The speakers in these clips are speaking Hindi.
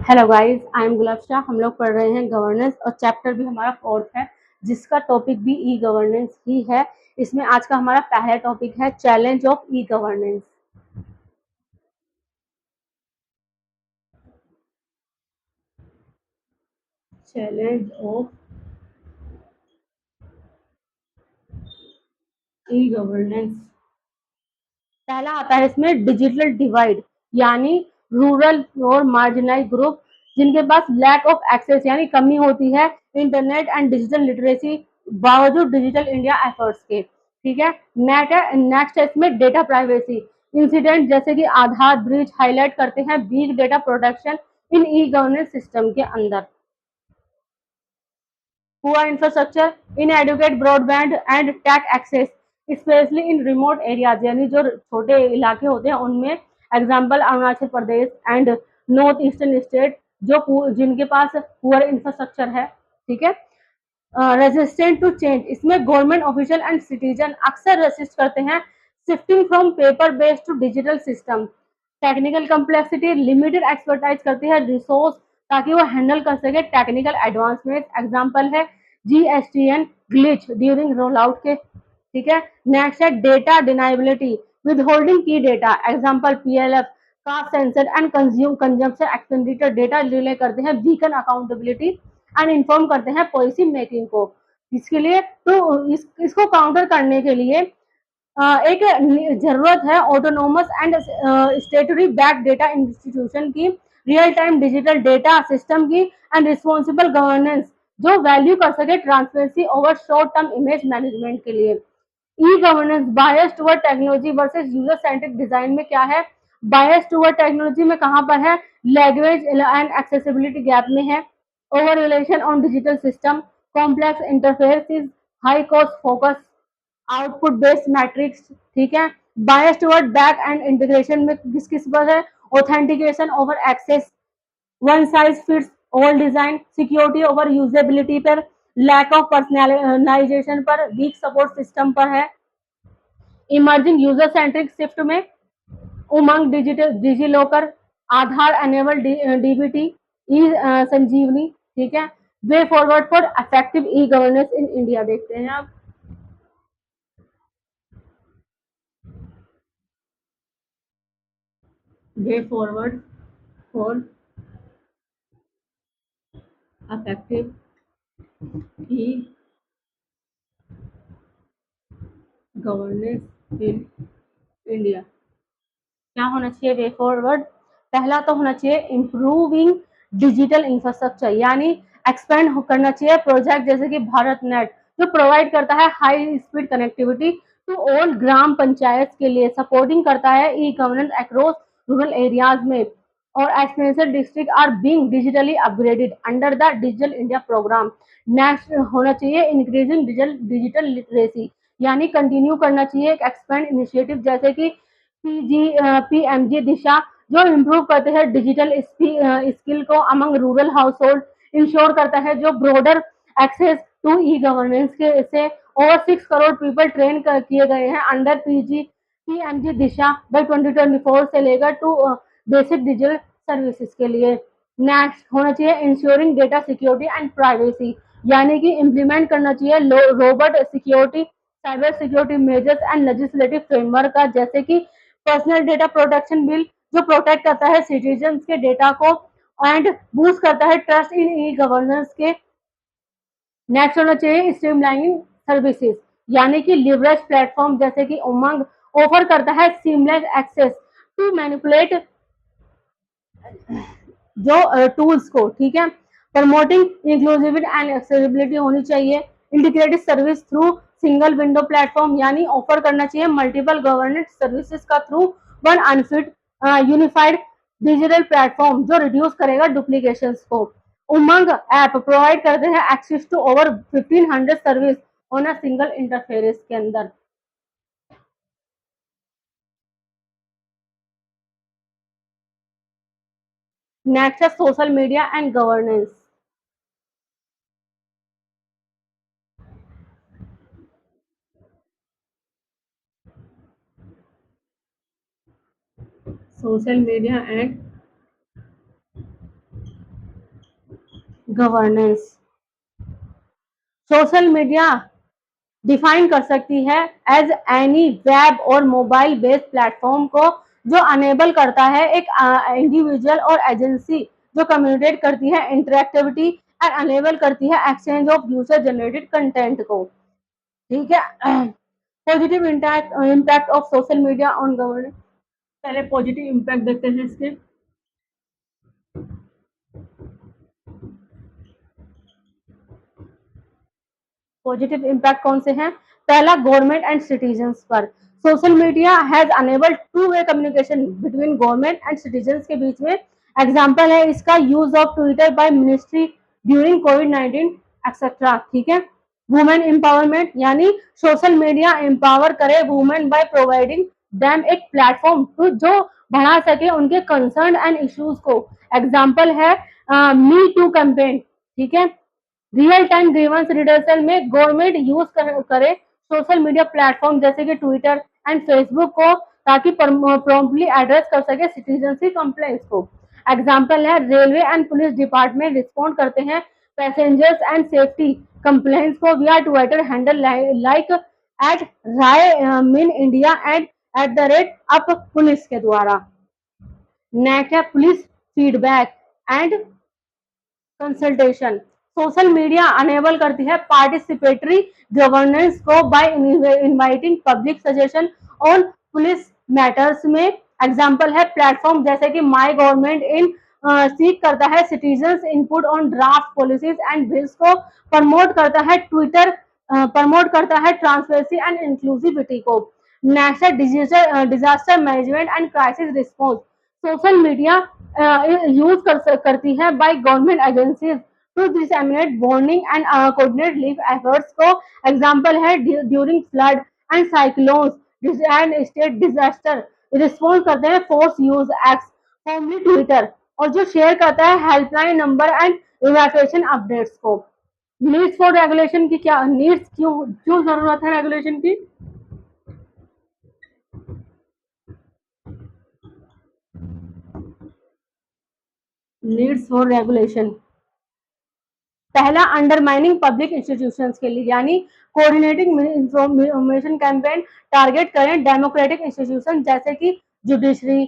हेलो गाइस, आई एम गुलाब शाह। हम लोग पढ़ रहे हैं गवर्नेंस और चैप्टर भी हमारा फोर्थ है, जिसका टॉपिक भी ई गवर्नेंस ही है। इसमें आज का हमारा पहला टॉपिक है challenge of e governance. Challenge of e governance. पहला आता है इसमें डिजिटल डिवाइड, यानी रूरल और मार्जिनलाइज ग्रुप जिनके पास लैक ऑफ एक्सेस यानी कमी होती है इंटरनेट एंड डिजिटल लिटरेसी बावजूद डिजिटल इंडिया एफर्ट्स के। ठीक है। नेक्स्ट है इसमें डेटा प्राइवेसी इंसिडेंट जैसे कि आधार ब्रीच हाईलाइट करते हैं big data protection in e governance system के अंदर। Poor infrastructure, inadequate broadband and tech access specially in remote areas, यानी जो छोटे इलाके होते हैं उनमें। Example Arunachal Pradesh and north eastern state जो जिनके पास पुअर इंफ्रास्ट्रक्चर है। ठीक है। रेजिस्टेंट टू चेंज, इसमें गवर्नमेंट ऑफिशियल एंड सिटीजन अक्सर रेसिस्ट करते हैं shifting from paper based to digital system. Technical complexity, limited expertise करती है रिसोर्स ताकि वो हैंडल कर सके टेक्निकल एडवांसमेंट। एग्जांपल है GSTN glitch during roll out के। ठीक है। नेक्स्ट है डेटा डिनाइबिलिटी, विद होल्डिंग की data. Example PLF caste census and consumption expenditure data delay करते हैं वीकन अकाउंटेबिलिटी एंड इन्फॉर्म करते हैं पॉलिसी मेकिंग को। इसके लिए तो इसको काउंटर करने के लिए एक जरूरत है autonomous and statutory back data institution की, real time digital data system की एंड रिस्पॉन्सिबल गवर्नेंस जो वैल्यू कर सके transparency over short term image management के लिए। E governance bias toward technology versus user centric design में क्या है? बायस टुवर्ड टेक्नोलॉजी में कहां पर है? लैंग्वेज एंड एक्सेसिबिलिटी गैप में है। ओवर रिलेशन on digital system, complex interface, high cost focus, output based metrics. ठीक है। Bias toward back end integration में किस किस पर है? Authentication over access, one size fits all design, security over usability पर, लैक ऑफ पर्सनलाइजेशन पर, वीक सपोर्ट सिस्टम पर है। इमर्जिंग यूजर सेंट्रिक शिफ्ट में Umang digital DigiLocker, Aadhaar enable DBT, e Sanjeevani. ठीक है। Way forward for effective e governance in India देखते हैं आप। वे forward for effective e governance in India. क्या होना चाहिए वे फॉरवर्ड? पहला तो होना चाहिए इम्प्रूविंग डिजिटल इंफ्रास्ट्रक्चर, यानी एक्सपेंड करना चाहिए प्रोजेक्ट जैसे कि भारत नेट जो प्रोवाइड करता है high speed connectivity to all gram panchayat के लिए, सपोर्टिंग करता है e governance across rural areas में। और expensive district are being digitally upgraded under the digital India programme. Next होना चाहिए इंक्रीजिंग डिजिटल लिटरेसी, यानी कंटिन्यू करना चाहिए एक एक्सपेंड इनिशिएटिव जैसे कि पीएमजी दिशा जो इम्प्रूव करते हैं डिजिटल स्किल को among rural household, ensure करता है जो broader access to e governance के से ओवर 6 करोड़ पीपल ट्रेन किए गए हैं अंडर पीएमजी दिशा बाई 2024 से लेकर टू बेसिक डिजिटल सर्विसेज के लिए। नेक्स्ट होना चाहिए ensuring data security and privacy, यानी कि इम्प्लीमेंट करना चाहिए robot security cyber security measures and legislative framework का, जैसे कि पर्सनल डेटा प्रोटेक्शन बिल जो प्रोटेक्ट करता है सिटीजन के डेटा को एंड बूस्ट करता है ट्रस्ट इन ई गवर्नेंस के। नेक्स्ट होना चाहिए स्ट्रीमलाइनिंग सर्विसेज, यानी कि लिवरेज प्लेटफॉर्म जैसे कि उमंग ऑफर करता है सीमलेस एक्सेस टू मैनिपुलेट जो टूल्स को। ठीक है। प्रमोटिंग इंक्लूसिविटी एंड एक्सेसिबिलिटी होनी चाहिए। Integrated service through single window platform, यानी ऑफर करना चाहिए मल्टीपल गवर्नेंस सर्विसेज का through one unfit unified digital platform जो रिड्यूस करेगा डुप्लीकेशन को। उमंग ऐप प्रोवाइड करते हैं access to over 1500 service on a single interference के अंदर। नेक्स्ट है social media and governance. Social media and governance. Social media define कर सकती है एज एनी वेब और मोबाइल बेस्ड प्लेटफॉर्म को जो अनेबल करता है एक इंडिविजुअल और एजेंसी जो कम्युनिकेट करती है इंटरेक्टिविटी एंड अनेबल करती है exchange of user generated content को। ठीक है। Positive impact of social media on governance. पहले पॉजिटिव इम्पैक्ट देखते हैं इसके। पॉजिटिव इम्पैक्ट कौन से हैं? पहला, गवर्नमेंट एंड सिटीजन्स पर। Social media has enabled two way communication between government and citizens के बीच में। एग्जाम्पल है इसका use of Twitter by ministry during covid etcetera. ठीक है। वुमेन एम्पावरमेंट, यानी सोशल मीडिया एम्पावर करे वुमेन बाय प्रोवाइडिंग देम एक प्लेटफॉर्म टू जो बढ़ा सके उनके कंसर्न एंड इश्यूज को। एग्जाम्पल है मी टू कैंपेन। ठीक है। रियल टाइम ग्रीवेंस रिडर्सल में गवर्नमेंट यूज करे सोशल मीडिया प्लेटफॉर्म जैसे कि ट्विटर एंड फेसबुक को ताकि प्रॉम्प्टली एड्रेस कर सके सिटीजन की कंप्लेंट्स को। एग्जांपल है railway and police department respond करते हैं पैसेंजर्स एंड सेफ्टी कंप्लेंट्स को via Twitter handle like at rail min India and at the rate up police के द्वारा। नेक्स्ट है police feedback and consultation. Social media enable करती है पार्टिसिपेटरी गवर्नेंस को by inviting public suggestion on police matters में। एग्जांपल है प्लेटफॉर्म जैसे कि माय गवर्नमेंट इन सीक करता है citizens input on draft policies and bills को। प्रमोट करता है ट्विटर प्रमोट करता है ट्रांसपेरेंसी एंड इंक्लूसिविटी को। Next disaster management and crisis response. Social media use करती है by government agencies to disseminate warning and coordinate relief efforts को। एग्जांपल है during flood and cyclones and state disaster response करते हैं force use X formerly Twitter और जो शेयर करता है helpline number and evacuation updates को। नीड्स फॉर रेगुलेशन की क्या नीड्स क्यों क्यों जरूरत है रेगुलेशन की? Needs for regulation. पहला, अंडरमाइनिंग पब्लिक इंस्टीट्यूशंस के लिए, यानी कोऑर्डिनेटिंग इंफॉर्मेशन कैंपेन टारगेट करें डेमोक्रेटिक इंस्टीट्यूशन जैसे कि judiciary,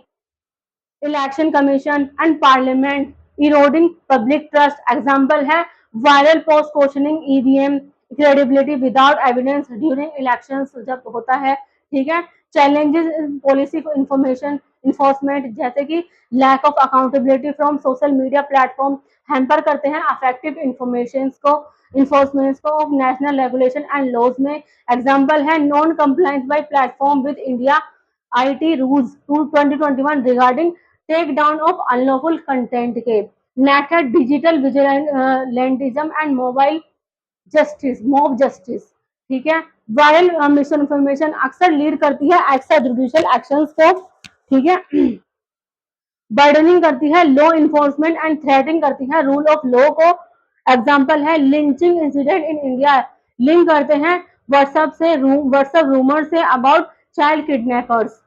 election commission and parliament. Eroding public trust. Example है viral post questioning EVM credibility without evidence during elections जब होता है। ठीक है। चैलेंजेस पॉलिसी को इंफॉर्मेशन इन्फोर्समेंट जैसे कि lack of accountability from social media platform hamper करते हैं अफेक्टिव इंफॉर्मेशन को इन्फोर्समेंट को of national regulation and laws में। एग्जांपल है non compliance by platform with India IT rules 2021 regarding take down of unlawful content के। नेक्स्ट है digital vigilantism and mobile justice mob justice. ठीक है। वायरल मिस इन्फॉर्मेशन अक्सर लीड करती है एक्स्ट्रा जुडिशियल एक्शंस को। ठीक है। बर्डनिंग करती है लॉ इन्फोर्समेंट एंड थ्रेटिंग करती है रूल ऑफ लॉ को। एग्जांपल है lynching incident in India link करते हैं व्हाट्सएप रूमर से about child kidnappers.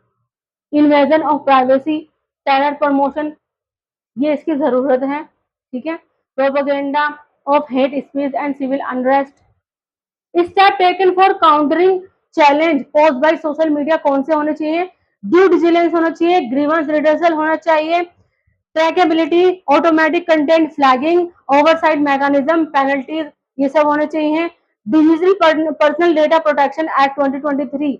Invasion of privacy terror promotion ये इसकी जरूरत है। ठीक है। Propaganda of hate speech and civil unrest. Step taken for countering challenge post by social media कौन से होने चाहिए? ड्यू डिलिजेंस होना चाहिए, ग्रीवेंस रिडर्सल होना चाहिए, traceability, automatic content flagging, oversight mechanism, penalties ये सब होने चाहिए। Digital personal data protection act 2023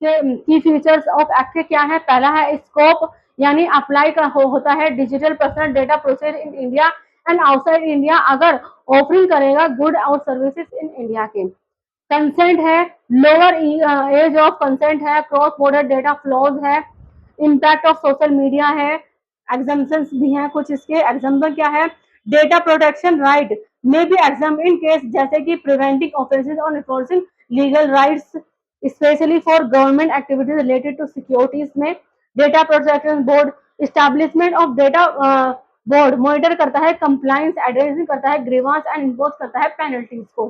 के की फीचर्स ऑफ एक्ट के क्या है? पहला है स्कोप, यानी अप्लाई का होता है digital personal data process in India and outside India अगर ऑफरिंग करेगा गुड और सर्विसेज इन इंडिया के। कंसेंट है, लोअर एज ऑफ कंसेंट है, क्रॉस बॉर्डर डेटा फ्लोज है, इम्पैक्ट ऑफ सोशल मीडिया है, एग्जाम्पशंस भी हैं कुछ इसके। एग्जाम्पल क्या है? डेटा प्रोटेक्शन राइट में भी एग्जाम इन केस जैसे कि प्रिवेंटिंग ऑफेंसेस और enforcing legal rights specially for government activities related to securities में। Data protection board establishment of data board monitor करता है कंप्लायंस, एड्रेसिंग करता है ग्रीवांस एंड इम्पोज करता है पेनल्टीज को।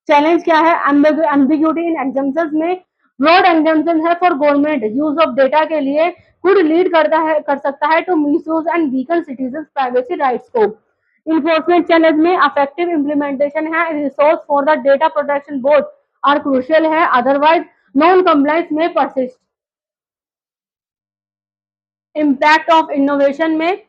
चैलेंज क्या है? एम्बिग्यूटी इन एग्जाम्पशंस में ब्रॉड एग्जाम्पशन है for government use of data के लिए कुड लीड कर सकता है to misuse and weaken citizen privacy rights को। इन्फोर्समेंट चैलेंज में अफेक्टिव इम्प्लीमेंटेशन है, resource for the data protection board are crucial है, अदरवाइज नॉन कंप्लाइंस में परसिस्ट। इम्पैक्ट ऑफ इनोवेशन में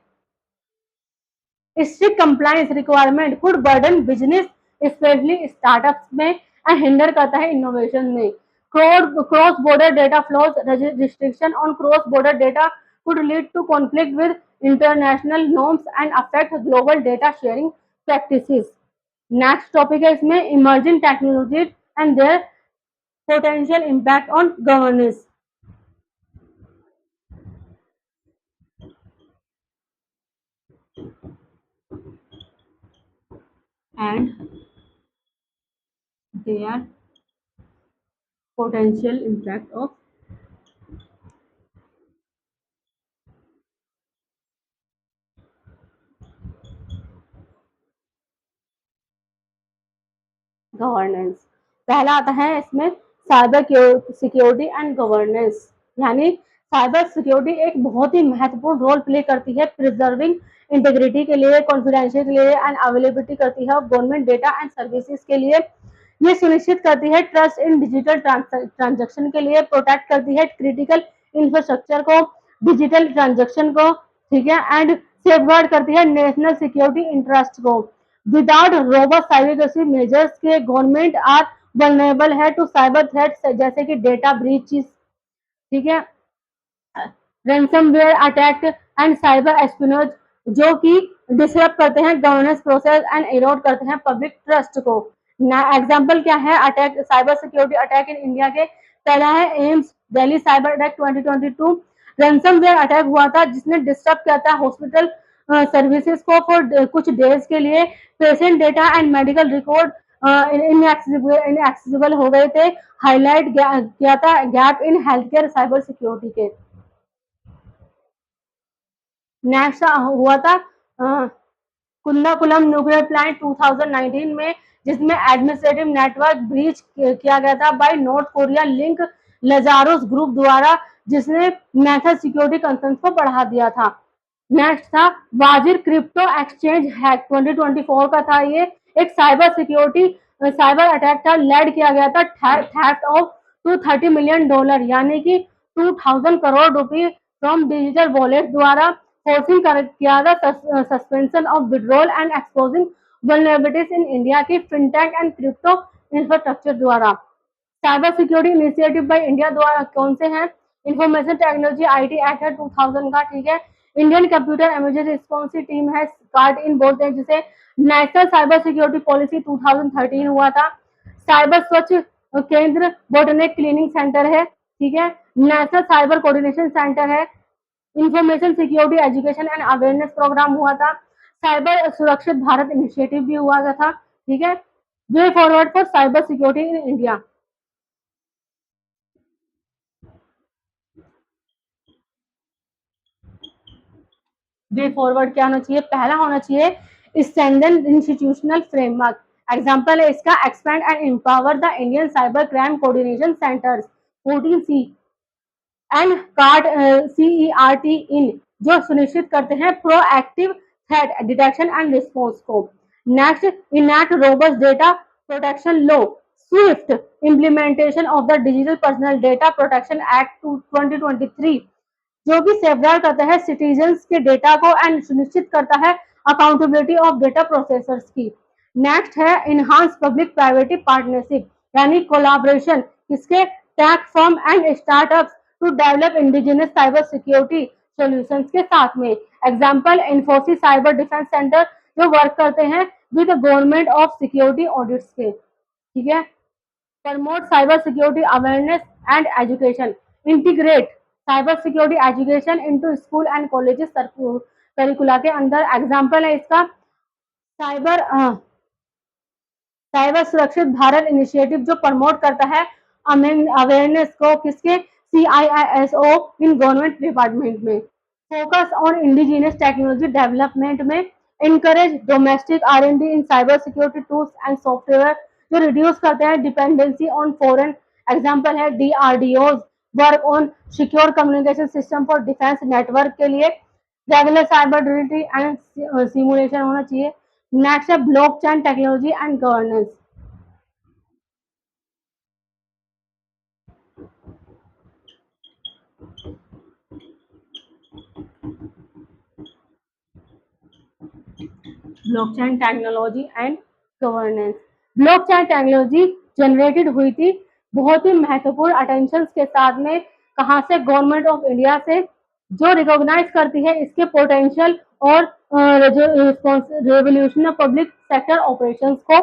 strict compliance requirement could burden business, especially startups में, and hinder करता है innovation में। Cross border data flows restriction on cross border data could lead to conflict with international norms and affect global data sharing practices। Next topic है इसमें emerging technologies and their potential impact on governance and their potential impact of governance. पहला आता है इसमें साइबर सिक्योरिटी एंड गवर्नेंस, यानी साइबर सिक्योरिटी एक बहुत ही महत्वपूर्ण रोल प्ले करती है प्रिजर्विंग इंटीग्रिटी के लिए, कॉन्फिडेंशियल के लिए एंड अवेलेबिलिटी करती है गवर्नमेंट डेटा एंड सर्विसेज के लिए। ये सुनिश्चित करती है ट्रस्ट इन डिजिटल ट्रांजेक्शन के लिए, प्रोटेक्ट करती है क्रिटिकल इंफ्रास्ट्रक्चर को, डिजिटल ट्रांजेक्शन को, ठीक है, एंड सेफगार्ड करती है नेशनल सिक्योरिटी इंटरेस्ट को। विदाउट रोबस्ट साइबर मेजर्स के गवर्नमेंट आर वल्नरेबल है टू साइबर थ्रेट्स जैसे कि डेटा ब्रीचेस, ठीक है, ransomware attack and cyber espionage जो कि डिसरप्ट करते हैं गवर्नेंस प्रोसेस एंड इरोड करते हैं पब्लिक ट्रस्ट को। एग्जांपल क्या है attack, cyber security attack in India के? पहला है AIIMS Delhi cyber attack 2022। Ransomware attack हुआ था जिसने डिस्टर्ब किया था हॉस्पिटल सर्विसेज को फॉर कुछ डेज के लिए। Patient data and medical record inaccessible हो गए थे, हाईलाइट किया था gap in health care cyber security के। नेक्स्ट हुआ था कुंदाकुलम न्यूक्लियर प्लांट 2019 में, जिसमें एडमिनिस्ट्रेटिव नेटवर्क ब्रीच किया गया था by North Korea link Lazarus group द्वारा, जिसने नेशनल सिक्योरिटी कंसर्न को बढ़ा दिया था। नेक्स्ट था वाजिर क्रिप्टो एक्सचेंज हैक 2024 का था। ये एक साइबर अटैक था, लेड किया गया था थेफ्ट ऑफ $230 मिलियन, यानी कि 2000 करोड़ फ्रॉम डिजिटल वॉलेट द्वारा, फोर्सिंग किया था suspension of withdrawal and exposing vulnerabilities in India की फिनटेक एंड क्रिप्टो इंफ्रास्ट्रक्चर द्वारा। Cyber security initiative by India द्वारा कौन से हैं? इंफॉर्मेशन टेक्नोलॉजी आईटी एक्ट है 2000 का, ठीक है। Indian computer emergency response team है, कार्ड इन बोलते हैं जिसे। नेशनल साइबर सिक्योरिटी पॉलिसी 2013 हुआ था। साइबर स्वच्छ केंद्र बोटनिक क्लीनिंग सेंटर है, ठीक है। नेशनल साइबर कोऑर्डिनेशन सेंटर है। Information security education and awareness programme हुआ था। साइबर सुरक्षित भारत इनिशिएटिव भी हुआ था, ठीक है। Way forward for cyber security in India. Way forward क्या होना चाहिए? पहला होना चाहिए स्टैंडर्ड इंस्टीट्यूशनल फ्रेमवर्क। एग्जांपल है इसका expand and empower the Indian cyber crime coordination centres 14C and card CERT in, जो सुनिश्चित करते हैं proactive threat detection and response को। Next enact robust data protection law, swift implementation of the digital personal data protection act 2023, जो कि सेफगार्ड करता है सिटीजन्स के डेटा को एंड सुनिश्चित करता है अकाउंटेबिलिटी ऑफ डेटा प्रोसेसर्स की। नेक्स्ट है इनहांस पब्लिक प्राइवेट पार्टनरशिप, यानी कोलाब्रेशन किसके? Tech firm and startups to develop indigenous cyber security solutions के साथ में। Example Infosys cyber defence centre, जो वर्क करते हैं with government of security audits के, ठीक है। Promote cyber security awareness and education, integrate cyber security education into school and colleges curricula के अंदर। एग्जांपल है इसका साइबर साइबर सुरक्षित भारत इनिशिएटिव, जो प्रमोट करता है अवेयरनेस को किसके? CISO इन गवर्नमेंट डिपार्टमेंट में। Focus on indigenous technology development में, encourage domestic R&D in cyber security tools and software, जो रिड्यूस करते हैं डिपेंडेंसी ऑन फॉरेन। एग्जांपल है DRDO's work on secure communication system for defence network के लिए। Regular cyber drill and simulation होना चाहिए। नेक्स्ट है blockchain technology and governance. Blockchain technology and governance. Blockchain technology generated हुई थी बहुत ही महत्वपूर्ण अटेंशन के साथ में, कहाँ से, गवर्नमेंट ऑफ इंडिया से, जो रिकॉग्नाइज करती है इसके पोटेंशियल और revolution of public sector operations को।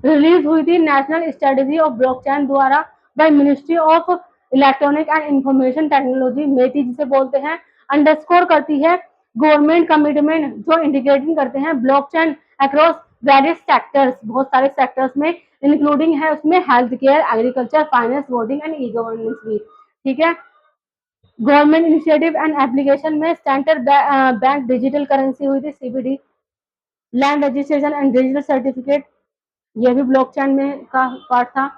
रिलीज हुई थी नेशनल स्ट्रेटेजी ऑफ ब्लॉकचेन द्वारा by ministry of electronic and information technology, MeitY जिसे बोलते हैं। अंडरस्कोर करती है गवर्नमेंट कमिटमेंट जो इंटीग्रेटिंग करते हैं ब्लॉकचेन अक्रॉस वेरियस सेक्टर्स, बहुत सारे सेक्टर्स में इंक्लूडिंग है उसमें health care, agriculture, finance, voting and e governance भी। ठीक है। गवर्नमेंट इनिशिएटिव एंड एप्लीकेशन में सेंट्रल बैंक डिजिटल करेंसी हुई थी, CBD, land registration and digital certificate, ये भी ब्लॉकचेन में का पार्ट था।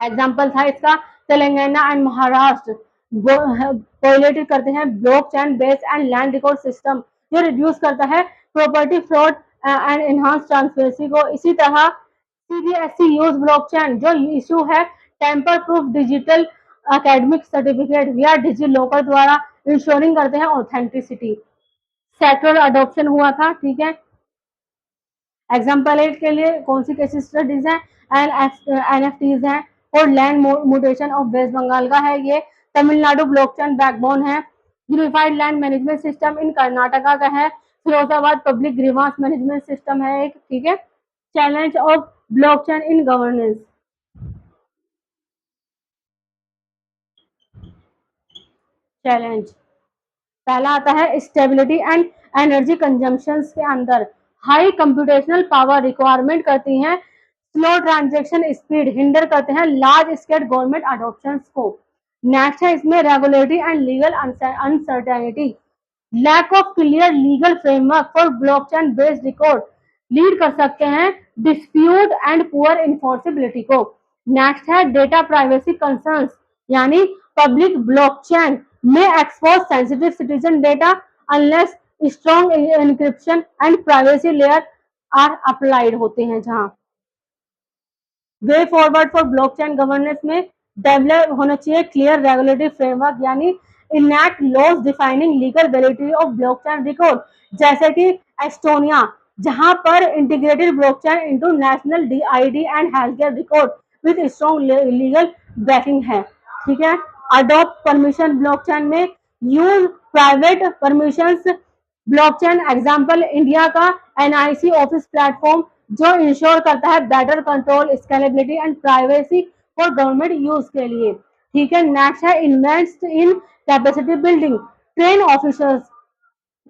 एग्जाम्पल था इसका तेलंगाना एंड महाराष्ट्र कोरिलेटेड करते हैं blockchain base and land record system, जो रिड्यूस करता है property fraud and enhance transparency को। इसी तरह सीबीएसई यूज ब्लॉकचेन जो इशू है tamper proof digital academic certificate या डिजी लॉकर द्वारा इंश्योरिंग करते हैं ऑथेंटिसिटी। सेक्टोरल अडॉप्शन हुआ था। ठीक है। एग्जाम्पल के लिए कौन सी केस स्टडीज हैं, एनएफटीज हैं, और land mutation of West Bengal का है ये। तमिलनाडु ब्लॉकचेन बैकबोन है। Unified land management system in Karnataka का है। Firozabad public grievance management system है एक। ठीक है। Challenge of blockchain in governance. Challenge पहला आता है स्टेबिलिटी एंड एनर्जी कंजम्पशन के अंदर हाई कंप्यूटेशनल पावर रिक्वायरमेंट करती हैं, स्लो ट्रांजेक्शन स्पीड हिंडर करते हैं लार्ज स्केल गवर्नमेंट अडॉप्शन को। नेक्स्ट है इसमें regulatory and legal uncertainty, lack of clear legal framework for blockchain based record lead कर सकते हैं डिस्प्यूट एंड पुअर इन्फोर्सिबिलिटी को। नेक्स्ट है डेटा प्राइवेसी कंसर्न्स, यानी पब्लिक ब्लॉकचेन में expose sensitive citizen data unless strong encryption and privacy layer are applied होते हैं। जहां way forward for blockchain governance में डेवलप होना चाहिए क्लियर रेगुलेटरी फ्रेमवर्क, यानी enact laws defining legal validity of blockchain record, जैसे कि एस्टोनिया जहां पर integrated blockchain into national DID and health care record with strong legal backing है। ठीक है। अडॉप्ट परमिशन ब्लॉकचेन में use private permissions blockchain, example India का एनआईसी ऑफिस प्लेटफॉर्म जो इंश्योर करता है better control, scalability and privacy for government use के लिए। ठीक है। नेक्स्ट है invest in capacity building, train officers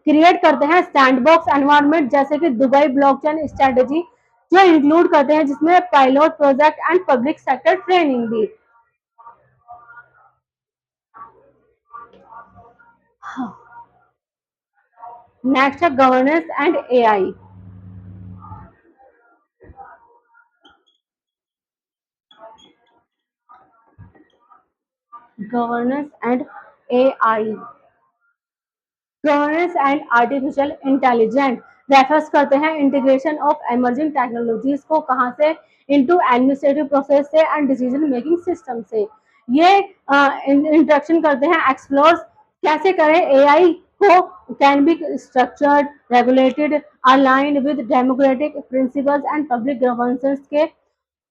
create करते हैं सैंडबॉक्स एनवायरनमेंट, जैसे कि दुबई ब्लॉकचेन स्ट्रेटेजी जो इंक्लूड करते हैं जिसमें pilot project and public sector training भी। नेक्स्ट है governance and AI. Governance and AI, governance and artificial intelligence refers करते हैं इंटीग्रेशन ऑफ एमर्जिंग टेक्नोलॉजीज को, कहां से, इनटू एडमिनिस्ट्रेटिव प्रोसेस से एंड डिसीजन मेकिंग सिस्टम से। ये इंट्रोडक्शन करते हैं एक्सप्लोर कैसे करें एआई को can be structured, regulated, aligned with democratic principles and public governance के।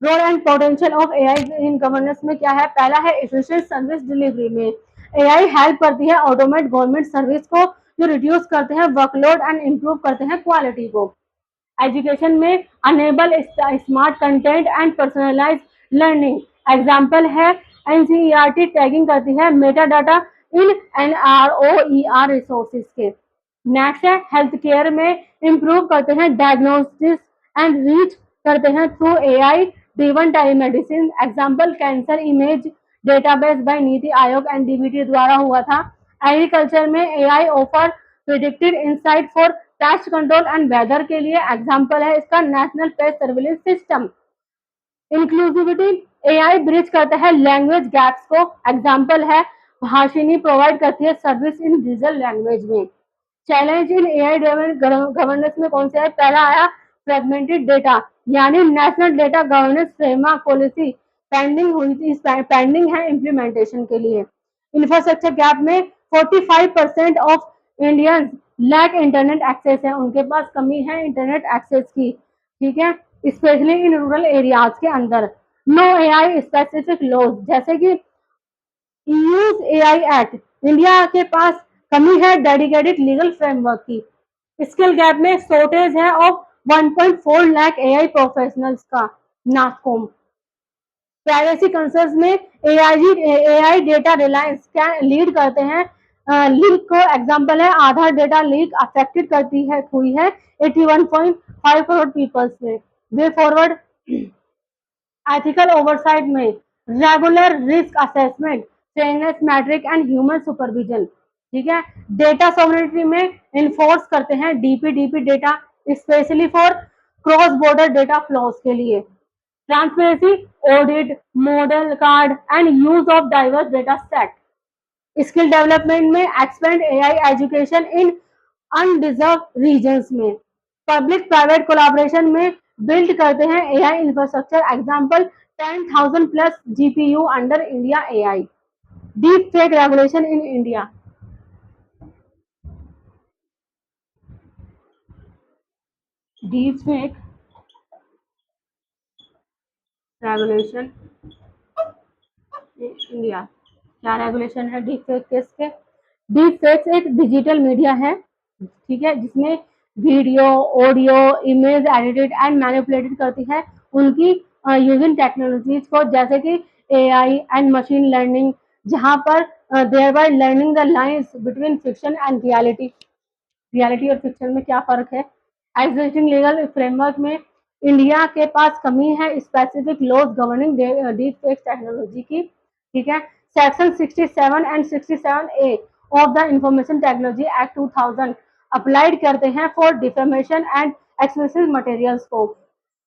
Role and potential of AI in governance में क्या है, पहला है एफिशिएंट सर्विस डिलीवरी में एआई हेल्प करती है ऑटोमेट गवर्नमेंट सर्विस को, जो रिड्यूस करते हैं वर्कलोड एंड इंप्रूव करते हैं क्वालिटी को। एजुकेशन में enable smart content and personalise learning, example है एनसीईआरटी टैगिंग करती है metadata in NROER resources के। नेक्स्ट है हेल्थ केयर में इंप्रूव करते हैं डायग्नोसिस एंड रीच करते हैं through AI driven telemedicine, example cancer image database by Niti Aayog and DBT द्वारा हुआ था। एग्रीकल्चर में AI offer predictive insight for pest control and weather के लिए, एग्जाम्पल है इसका national pest surveillance system. Inclusivity AI bridge करता है लैंग्वेज गैप्स को, एग्जाम्पल है भाषिनी प्रोवाइड करती है सर्विस इन रीजनल लैंग्वेज में। Challenge in AI driven governance में कौन से है? पहला आया फ्रेगमेंटेड डेटा, यानी national data governance framework policy pending हुई थी, पेंडिंग है इम्प्लीमेंटेशन के लिए। इंफ्रास्ट्रक्चर गैप में 45% of Indians lack internet access है, उनके पास कमी है इंटरनेट एक्सेस की, ठीक है, स्पेशली इन रूरल एरियाज के अंदर। नो एआई स्पेसिफिक लॉज, जैसे कि यूज एआई एक्ट, इंडिया के पास कमी है डेडिकेटेड लीगल फ्रेमवर्क की। स्किल गैप में शॉर्टेज है ऑफ 1.4 लाख एआई प्रोफेशनल्स का, नास्कॉम। प्राइवेसी कंसर्न्स में एआई डेटा रिलायंस क्या लीड करते हैं, लीक को एग्जांपल है आधार डेटा लीक अफेक्टेड करती है हुई है 81.5 करोड़ पीपल्स में। वे फॉरवर्ड एथिकल ओवरसाइट में regular risk assessment, fairness matric and human supervision, ठीक है। डेटा सॉवरेनिटी में इन्फोर्स करते हैं DPDP data, specially for cross border data flows के लिए। Transparency audit model card and use of diverse data set. Skill development में expand AI education in underserved regions में। पब्लिक प्राइवेट कोलाबोरेशन में बिल्ड करते हैं AI infrastructure, example 10,000 plus GPU under India AI. Deep fake regulation in India, deep fake regulation India, क्या रेगुलेशन है डीप फेक केस के? डीप फेक एक डिजिटल मीडिया है, ठीक है, जिसमें video audio image edited and manipulated करती है उनकी यूजिंग टेक्नोलॉजीज को, जैसे कि एआई एंड मशीन लर्निंग, जहां पर thereby learning the lines between fiction and reality, reality और फिक्शन में क्या फर्क है। एग्जिस्टिंग लीगल फ्रेमवर्क में इंडिया के पास कमी है specific laws governing deepfake technology की, ठीक है। Section 67 and 67A of the information technology act 2000 applied करते हैं for defamation and explicit materials को।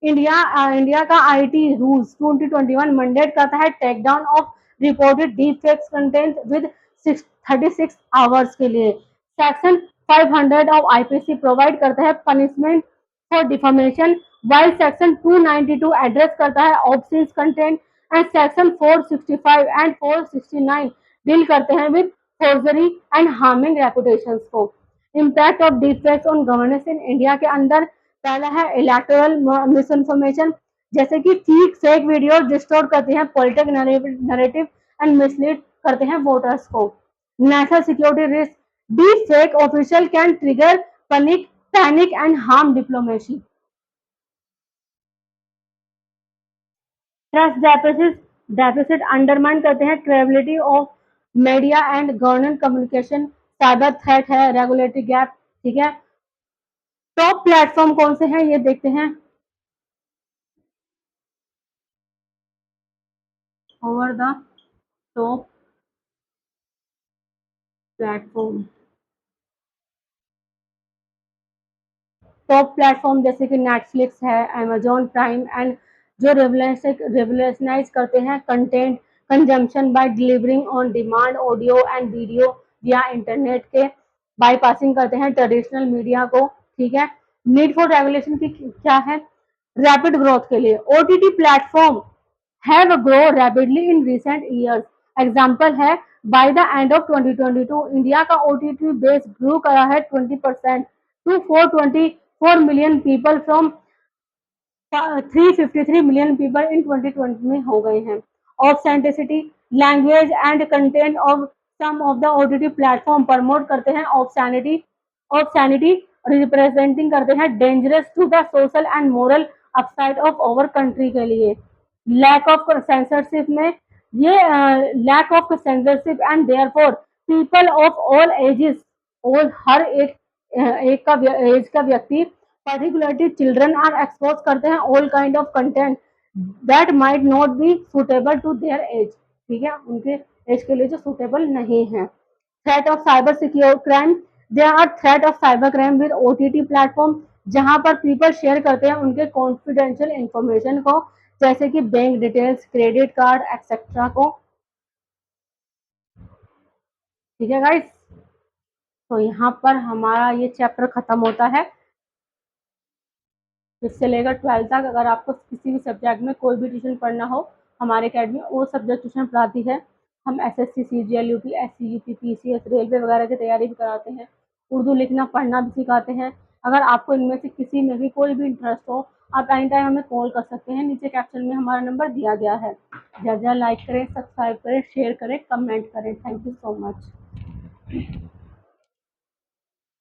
इंडिया का आईटी रूल्स 2021 मैंडेट करता है take down of reported deep fakes content with 36 hours के लिए। सेक्शन 500 ऑफ आईपीसी प्रोवाइड करता है punishment for defamation, while section 292 address करता है obscene content and section 465 and 469 deal करते हैं with forgery and harming reputations को। Impact of deepfakes on governance in India के अंदर पहला है इलेक्टोरल मिस इन्फॉर्मेशन, जैसे कि फेक वीडियो डिस्टोर्ट करते हैं पॉलिटिकल नैरेटिव एंड मिसलीड करते हैं वोटर्स को। National security risk, deep fake official can trigger panic and harm diplomacy. Trust deficit undermine करते हैं credibility of media and governance communication. Cyber threat है रेगुलेटरी गैप, ठीक है। टॉप प्लेटफॉर्म कौन से हैं ये देखते हैं। Over the top platform, top platform जैसे कि नेटफ्लिक्स है, अमेजॉन प्राइम एंड जो रेवोल्यूशनाइज करते हैं content consumption by delivering on demand audio and video या इंटरनेट के बाईपासिंग करते हैं ट्रेडिशनल मीडिया को, ठीक है। नीड फॉर रेगुलेशन की क्या है? रैपिड ग्रोथ के लिए OTT platform have grown rapidly in recent years. Example है by the end of 2022 India का ओटीटी बेस ग्रो करा है 20% to 424 million people from 353 million people in 2020 में हो गए हैं। Obscenity, language and content of some of the OTT platform promote करते हैं ऑफ सैनिटी रिप्रेजेंटिंग करते हैं dangerous to the social and moral upside of our country के लिए। लैक ऑफ सेंसरशिप में ये lack of censorship and therefore people of all ages, और हर एक का एज का व्यक्ति particularly children are exposed करते हैं all kind of content that might not be suitable to their age, ठीक है, उनके एज के लिए जो सुटेबल नहीं है। Threat of cyber secure crime, there are threat of cyber crime with OTT platform, जहां पर पीपल शेयर करते हैं उनके कॉन्फिडेंशियल इंफॉर्मेशन को, जैसे कि bank details credit card etcetera को, ठीक है गाइस। तो यहाँ पर हमारा ये चैप्टर खत्म होता है। इससे लेकर 12th तक अगर आपको किसी भी सब्जेक्ट में कोई भी ट्यूशन पढ़ना हो, हमारे अकेडमी वो सब्जेक्ट ट्यूशन पढ़ाती है। हम SSC, CGL, UP, SC, UP, PCS, railway वगैरह की तैयारी भी कराते हैं। उर्दू लिखना पढ़ना भी सिखाते हैं। अगर आपको इनमें से किसी में भी कोई भी इंटरेस्ट हो, आप एनी टाइम हमें कॉल कर सकते हैं। नीचे कैप्शन में हमारा नंबर दिया गया है। ज़्यादा लाइक करें, सब्सक्राइब करें, शेयर करें, कमेंट करें। Thank you so much.